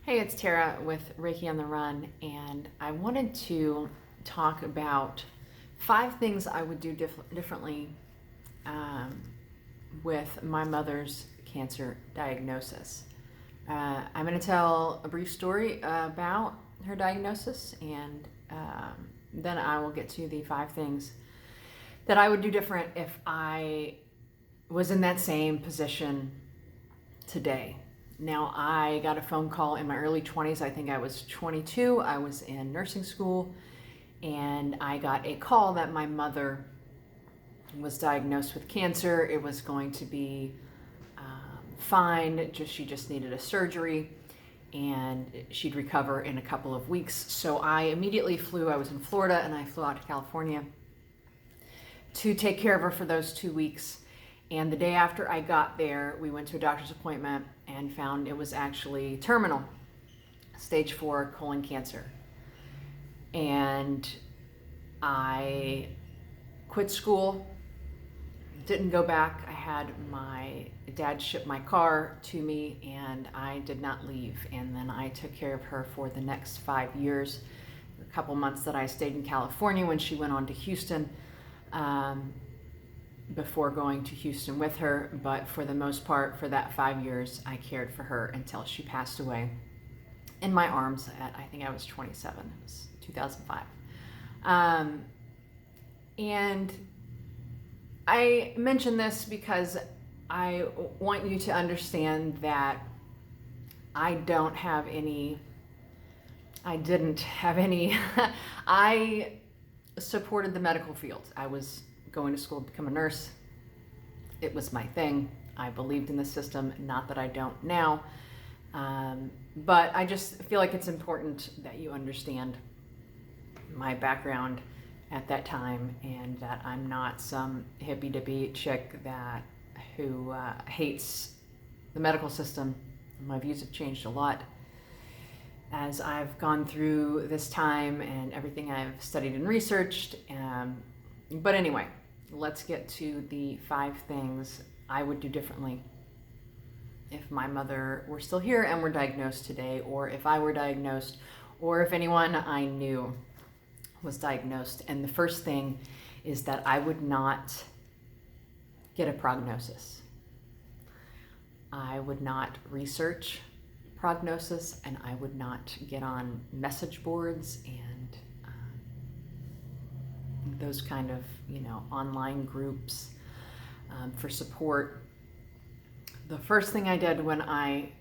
Hey, it's Tara with Reiki on the Run, and I wanted to talk about 5 things I would do differently um, with my mother's cancer diagnosis. I'm going to tell a brief story about her diagnosis, and then I will get to the 5 things that I would do different if I was in that same position today. Now, I got a phone call in my early 20s. I think I was 22. I was in nursing school, and I got a call that my mother was diagnosed with cancer. It was going to be fine. She just needed a surgery, and she'd recover in a couple of weeks. So I immediately flew. I was in Florida, and I flew out to California to take care of her for those 2 weeks. And the day after I got there, we went to a doctor's appointment and found it was actually terminal, stage 4 colon cancer. And I quit school, didn't go back. I had my dad ship my car to me, and I did not leave. And then I took care of her for the next 5 years. A couple months that I stayed in California when she went on to Houston. Before going to Houston with her, but for the most part, for that 5 years, I cared for her until she passed away in my arms at, I think I was 27, it was 2005. And I mention this because I want you to understand that I didn't have any, I supported the medical field. I was going to school to become a nurse. It was my thing. I believed in the system, not that I don't now. But I just feel like it's important that you understand my background at that time, and that I'm not some hippy-dippy chick who hates the medical system. My views have changed a lot as I've gone through this time and everything I've studied and researched. But anyway, let's get to the 5 things I would do differently if my mother were still here and were diagnosed today, or if I were diagnosed, or if anyone I knew was diagnosed. And the first thing is that I would not get a prognosis. I would not research prognosis, and I would not get on message boards and those kind of, online groups for support. The first thing I did when I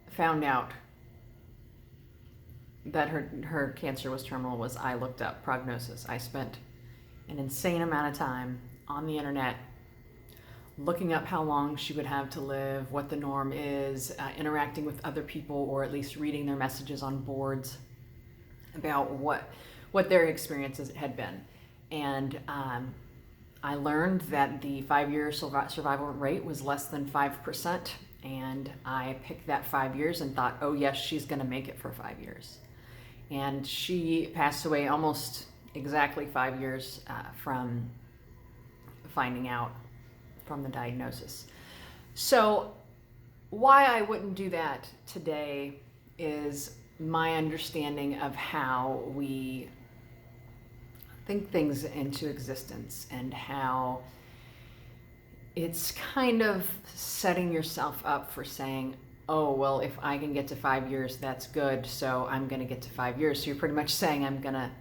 found out that her cancer was terminal was I looked up prognosis. I spent an insane amount of time on the internet looking up how long she would have to live, what the norm is, interacting with other people, or at least reading their messages on boards about what their experiences had been. And I learned that the 5-year survival rate was less than 5%. And I picked that 5 years and thought, oh yes, she's gonna make it for 5 years. And she passed away almost exactly 5 years from finding out from the diagnosis. So why I wouldn't do that today is my understanding of how we think things into existence, and how it's kind of setting yourself up for saying, oh, well, if I can get to 5 years, that's good, so I'm going to get to 5 years. So you're pretty much saying I'm going to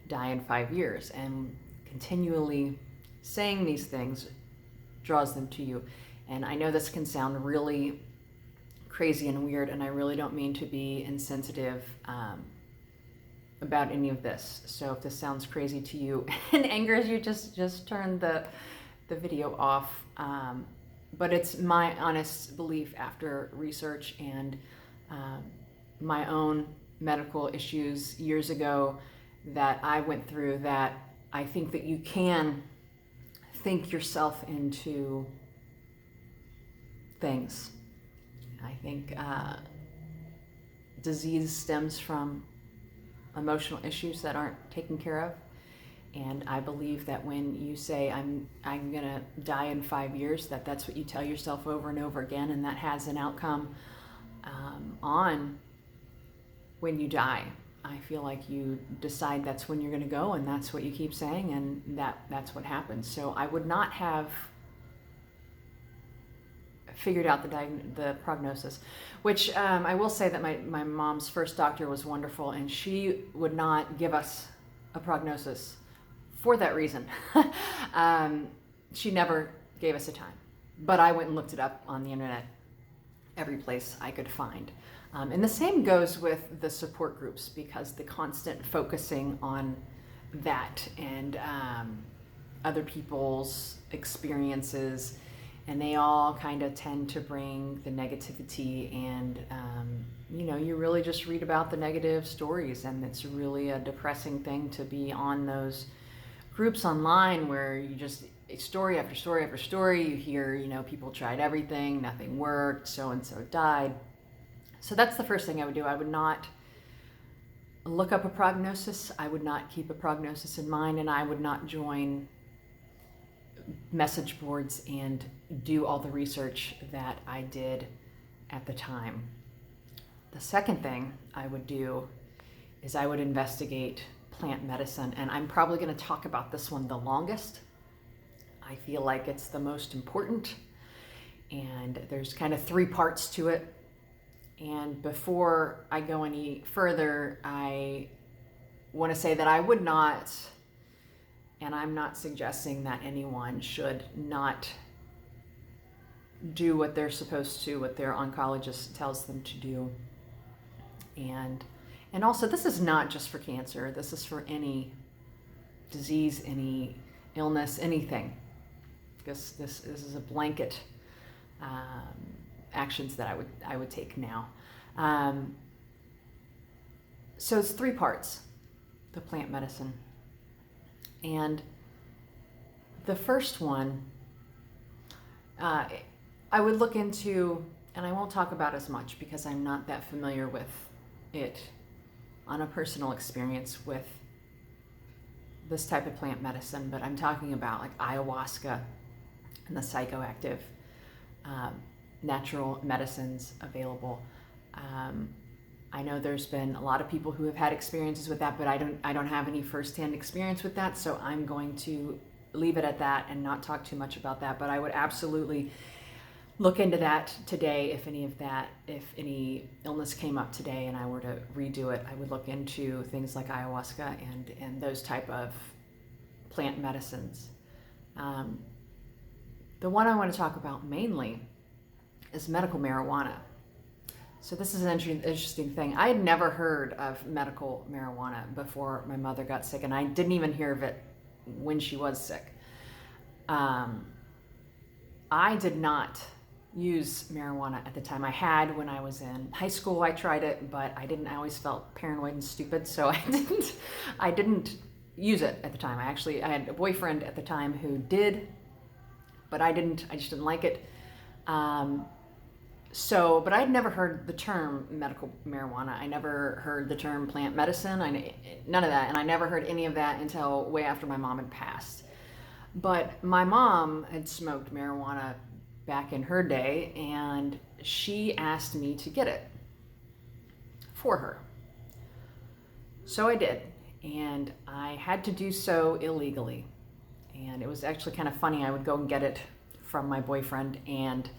die in 5 years. And continually saying these things draws them to you. And I know this can sound really crazy and weird, and I really don't mean to be insensitive about any of this. So if this sounds crazy to you and angers you, just turn the video off. But it's my honest belief after research and my own medical issues years ago that I went through, that I think that you can think yourself into things. I think disease stems from emotional issues that aren't taken care of. And I believe that when you say I'm gonna die in 5 years, that's what you tell yourself over and over again, and that has an outcome on when you die. I feel like you decide that's when you're going to go, and that's what you keep saying, and that's what happens. So I would not have figured out the prognosis, which I will say that my mom's first doctor was wonderful, and she would not give us a prognosis for that reason. She never gave us a time, but I went and looked it up on the internet, every place I could find. And the same goes with the support groups, because the constant focusing on that and other people's experiences, and they all kind of tend to bring the negativity, and you really just read about the negative stories, and it's really a depressing thing to be on those groups online where you just, story after story after story, you hear, people tried everything, nothing worked, so and so died. So that's the first thing I would do. I would not look up a prognosis. I would not keep a prognosis in mind, and I would not join message boards and do all the research that I did at the time. The second thing I would do is I would investigate plant medicine, and I'm probably going to talk about this one the longest. I feel like it's the most important, and there's kind of 3 parts to it. And before I go any further, I want to say that I would not, and I'm not suggesting that anyone should not do what they're supposed to, what their oncologist tells them to do. And also, this is not just for cancer. This is for any disease, any illness, anything. Because this is a blanket actions that I would take now. So it's 3 parts, the plant medicine. And the first one, I would look into, and I won't talk about as much because I'm not that familiar with it on a personal experience with this type of plant medicine, but I'm talking about like ayahuasca and the psychoactive natural medicines available. I know there's been a lot of people who have had experiences with that, but I don't have any firsthand experience with that, so I'm going to leave it at that and not talk too much about that. But I would absolutely look into that today. If any illness came up today and I were to redo it, I would look into things like ayahuasca and those type of plant medicines. The one I want to talk about mainly is medical marijuana. So this is an interesting thing. I had never heard of medical marijuana before my mother got sick, and I didn't even hear of it when she was sick. I did not use marijuana at the time. I had when I was in high school. I tried it, but I didn't. I always felt paranoid and stupid, so I didn't use it at the time. I had a boyfriend at the time who did, but I just didn't like it. But I had never heard the term medical marijuana. I never heard the term plant medicine. None of that. And I never heard any of that until way after my mom had passed. But my mom had smoked marijuana back in her day, and she asked me to get it for her. So I did. And I had to do so illegally. And it was actually kind of funny. I would go and get it from my boyfriend, and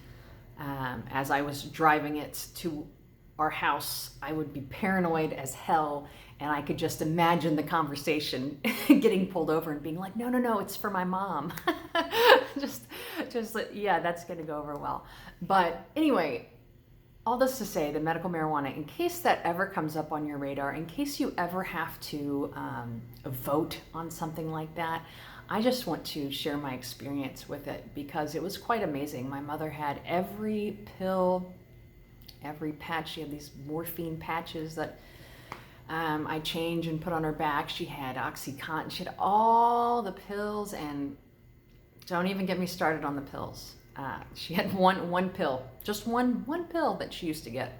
as I was driving it to our house, I would be paranoid as hell, and I could just imagine the conversation getting pulled over and being like, no, it's for my mom. just yeah, that's going to go over well. But anyway, all this to say, the medical marijuana, in case that ever comes up on your radar, in case you ever have to vote on something like that, I just want to share my experience with it because it was quite amazing. My mother had every pill, every patch. She had these morphine patches that I change and put on her back. She had OxyContin. She had all the pills, and don't even get me started on the pills. She had one pill, just one pill that she used to get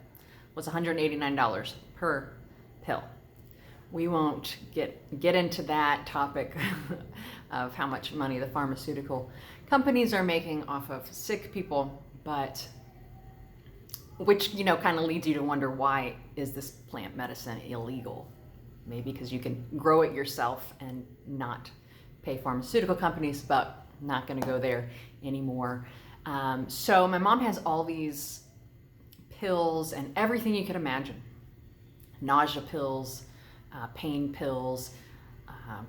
was $189 per pill. We won't get into that topic of how much money the pharmaceutical companies are making off of sick people, but which, kind of leads you to wonder, why is this plant medicine illegal? Maybe because you can grow it yourself and not pay pharmaceutical companies, but not going to go there anymore. So my mom has all these pills and everything you can imagine. Nausea pills, pain pills,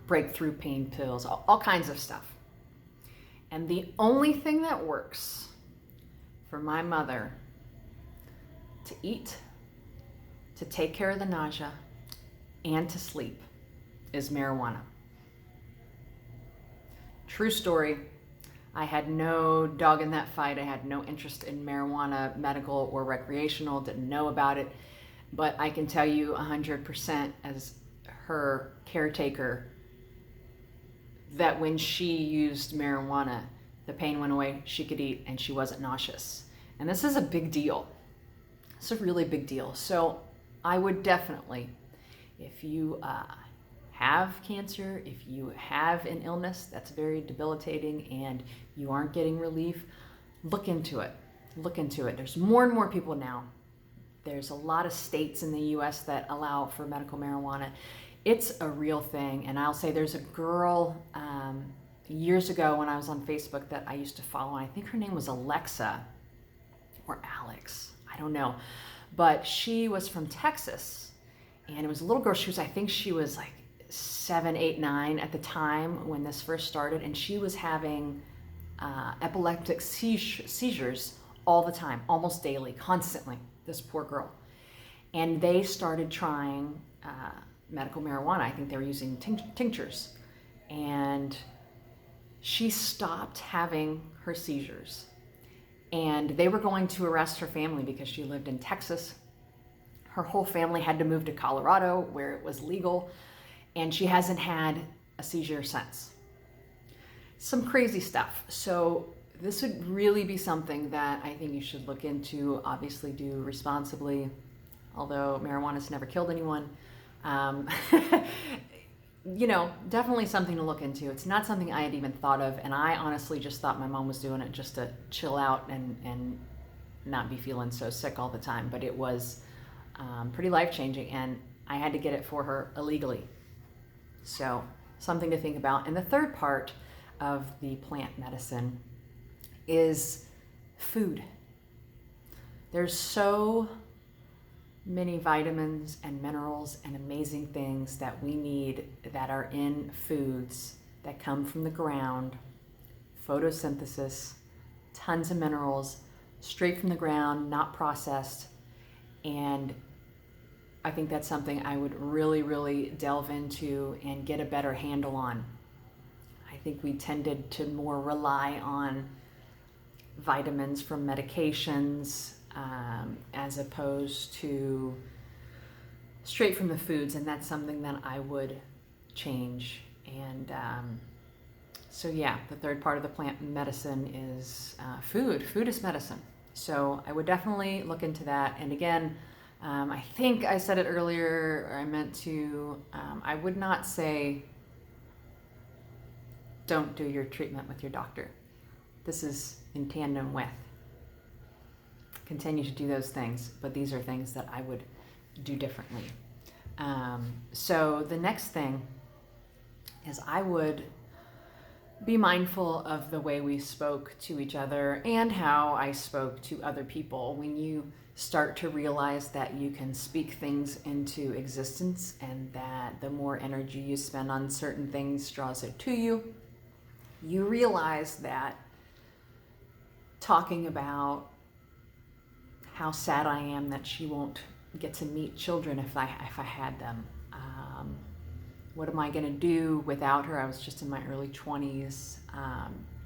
breakthrough pain pills, all kinds of stuff. And the only thing that works for my mother to eat, to take care of the nausea, and to sleep is marijuana. True story. I had no dog in that fight. I had no interest in marijuana, medical or recreational, didn't know about it. But I can tell you 100% as her caretaker that when she used marijuana, the pain went away, she could eat, and she wasn't nauseous. And this is a big deal. It's a really big deal. So I would definitely, if you have cancer, if you have an illness that's very debilitating and you aren't getting relief, look into it. Look into it. There's more and more people now. There's a lot of states in the US that allow for medical marijuana. It's a real thing. And I'll say there's a girl years ago when I was on Facebook that I used to follow, and I think her name was Alexa or Alex, I don't know. But she was from Texas, and it was a little girl. I think she was like 7, 8, 9 at the time when this first started, and she was having epileptic seizures all the time, almost daily, constantly, this poor girl. And they started trying medical marijuana. I think they were using tinctures. And she stopped having her seizures. And they were going to arrest her family because she lived in Texas. Her whole family had to move to Colorado where it was legal. And she hasn't had a seizure since. Some crazy stuff. So this would really be something that I think you should look into. Obviously do responsibly, although marijuana's never killed anyone. Definitely something to look into. It's not something I had even thought of, and I honestly just thought my mom was doing it just to chill out and not be feeling so sick all the time. But it was pretty life-changing, and I had to get it for her illegally. So something to think about. And the third part of the plant medicine is food. There's so many vitamins and minerals and amazing things that we need that are in foods that come from the ground, photosynthesis, tons of minerals, straight from the ground, not processed. And I think that's something I would really, really delve into and get a better handle on. I think we tended to more rely on vitamins from medications as opposed to straight from the foods, and that's something that I would change. And so yeah, the third part of the plant medicine is food. Food is medicine. So I would definitely look into that. And again, I think I said it earlier, or I meant to, I would not say don't do your treatment with your doctor. This is in tandem with. Continue to do those things, but these are things that I would do differently. So the next thing is I would be mindful of the way we spoke to each other and how I spoke to other people. When you start to realize that you can speak things into existence, and that the more energy you spend on certain things draws it to you, you realize that talking about how sad I am that she won't get to meet children if I had them. What am I going to do without her? I was just in my early 20s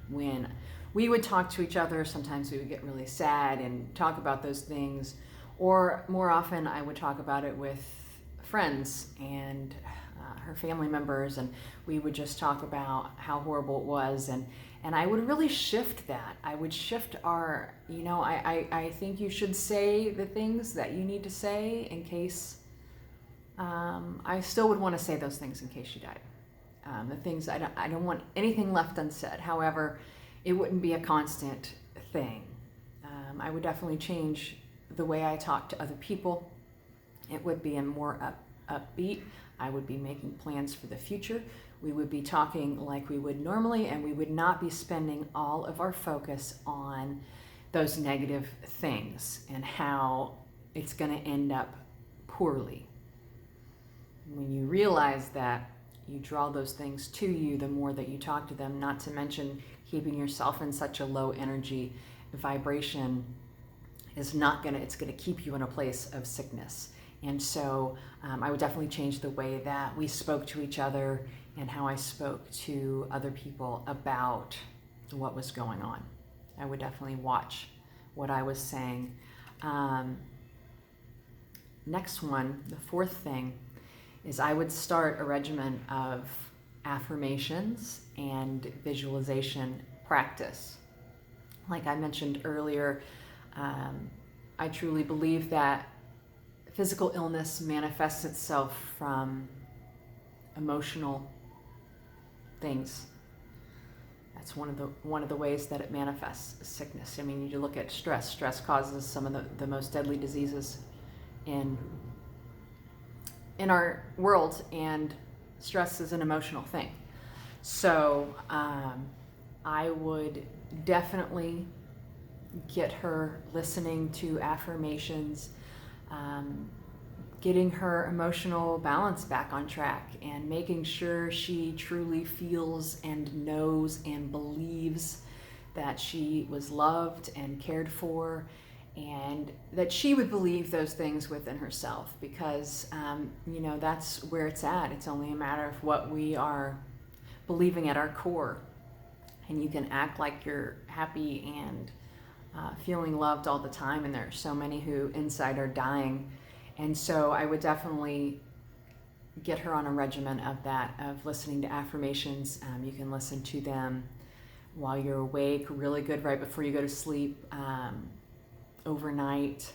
when we would talk to each other. Sometimes we would get really sad and talk about those things, or more often I would talk about it with friends and her family members, and we would just talk about how horrible it was, and I would really shift that. I would shift our, I think you should say the things that you need to say in case, I still would want to say those things in case she died. The things, I don't want anything left unsaid. However, it wouldn't be a constant thing. I would definitely change the way I talk to other people. It would be a more upbeat. I would be making plans for the future. We would be talking like we would normally, and we would not be spending all of our focus on those negative things and how it's going to end up poorly. When you realize that, you draw those things to you the more that you talk to them, not to mention keeping yourself in such a low energy vibration is not going to, it's going to keep you in a place of sickness. And so I would definitely change the way that we spoke to each other and how I spoke to other people about what was going on. I would definitely watch what I was saying. Next one, the fourth thing, is I would start a regimen of affirmations and visualization practice. Like I mentioned earlier, I truly believe that physical illness manifests itself from emotional things. That's one of the ways that it manifests sickness. I mean, you look at stress. Stress causes some of the most deadly diseases in our world, and stress is an emotional thing. So I would definitely get her listening to affirmations, getting her emotional balance back on track, and making sure she truly feels and knows and believes that she was loved and cared for, and that she would believe those things within herself, because that's where it's at. It's only a matter of what we are believing at our core. And you can act like you're happy and feeling loved all the time, and there are so many who inside are dying. And so I would definitely get her on a regimen of that, of listening to affirmations. You can listen to them while you're awake, really good right before you go to sleep, overnight.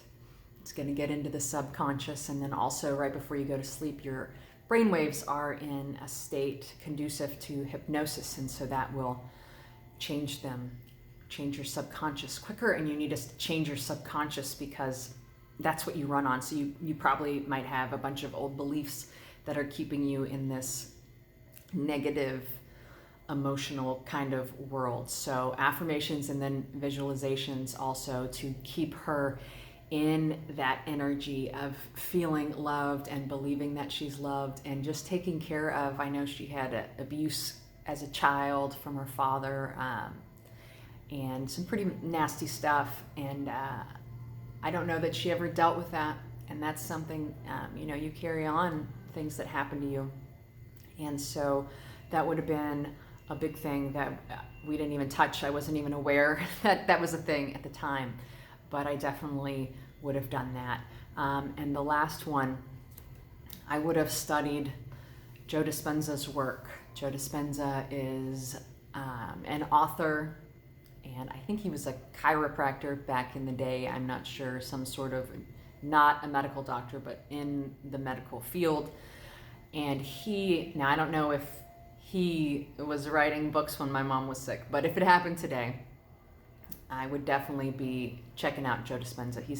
It's going to get into the subconscious, and then also right before you go to sleep, your brain waves are in a state conducive to hypnosis, and so that will change your subconscious quicker. And you need to change your subconscious because that's what you run on. So you probably might have a bunch of old beliefs that are keeping you in this negative emotional kind of world. So affirmations and then visualizations also to keep her in that energy of feeling loved and believing that she's loved and just taking care of. I know she had abuse as a child from her father, and some pretty nasty stuff, and I don't know that she ever dealt with that, and that's something, you carry on things that happen to you. And so that would have been a big thing that we didn't even touch. I wasn't even aware that that was a thing at the time, but I definitely would have done that. And the last one, I would have studied Joe Dispenza's work. Joe Dispenza is an author, and I think he was a chiropractor back in the day. I'm not sure, some sort of, not a medical doctor, but in the medical field. And now I don't know if he was writing books when my mom was sick, but if it happened today, I would definitely be checking out Joe Dispenza. He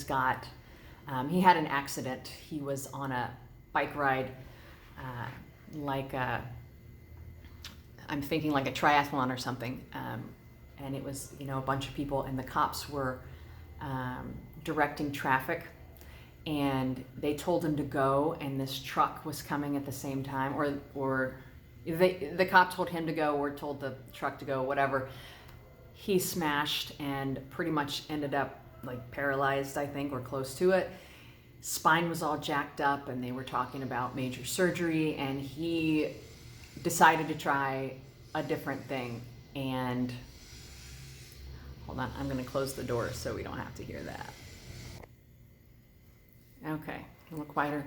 had an accident. He was on a bike ride, I'm thinking like a triathlon or something. And it was, a bunch of people, and the cops were directing traffic, and they told him to go, and this truck was coming at the same time, or the cop told him to go or told the truck to go, whatever. He smashed and pretty much ended up like paralyzed, I think, or close to it. Spine was all jacked up, and they were talking about major surgery, and he decided to try a different thing. And hold on, I'm going to close the door so we don't have to hear that. Okay, a little quieter.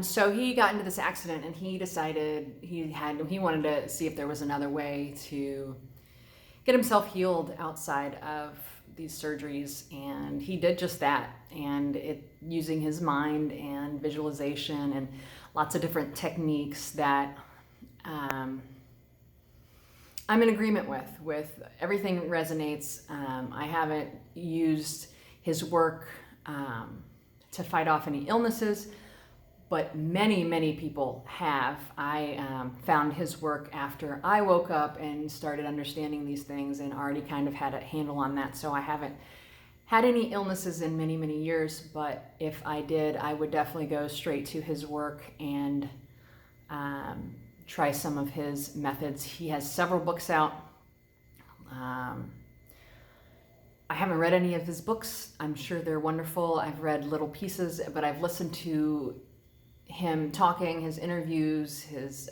So he got into this accident, and he decided he wanted to see if there was another way to get himself healed outside of these surgeries, and he did just that. And using his mind and visualization and lots of different techniques that I'm in agreement with everything resonates. I haven't used his work to fight off any illnesses, but many people have. I found his work after I woke up and started understanding these things and already kind of had a handle on that. So I haven't had any illnesses in many years, but if I did, I would definitely go straight to his work and try some of his methods. He has several books out. I haven't read any of his books. I'm sure they're wonderful. I've read little pieces, but I've listened to him talking, his interviews, his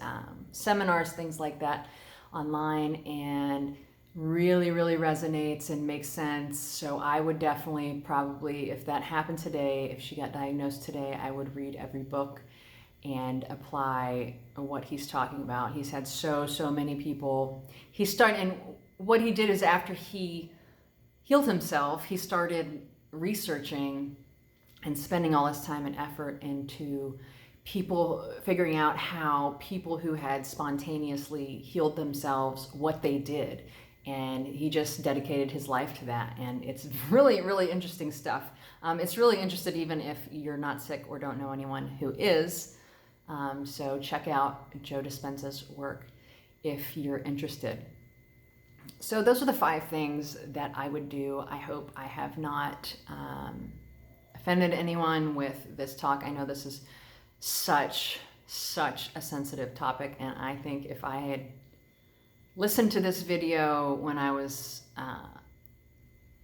seminars, things like that online, and really resonates and makes sense. So I would definitely, probably, if that happened today, if she got diagnosed today, I would read every book and apply what he's talking about. He's had so many people. And what he did is, after he healed himself, he started researching and spending all his time and effort into people, figuring out how people who had spontaneously healed themselves, what they did. And he just dedicated his life to that. And it's really interesting stuff. It's really interesting even if you're not sick or don't know anyone who is. So check out Joe Dispenza's work if you're interested. So those are the 5 things that I would do. I hope I have not offended anyone with this talk. I know this is such a sensitive topic, and I think if I had listened to this video when I was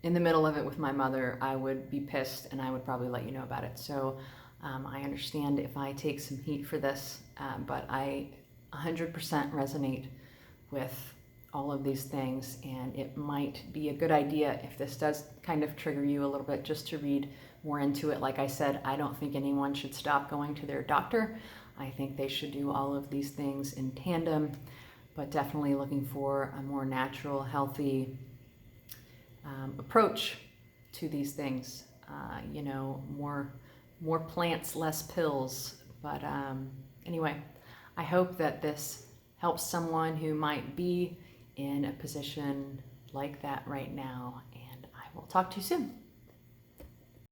in the middle of it with my mother, I would be pissed and I would probably let you know about it. So I understand if I take some heat for this, but I 100% resonate with all of these things, and it might be a good idea, if this does kind of trigger you a little bit, just to read more into it. Like I said, I don't think anyone should stop going to their doctor. I think they should do all of these things in tandem, but definitely looking for a more natural, healthy approach to these things. More plants, less pills. But anyway, I hope that this helps someone who might be in a position like that right now, and I will talk to you soon.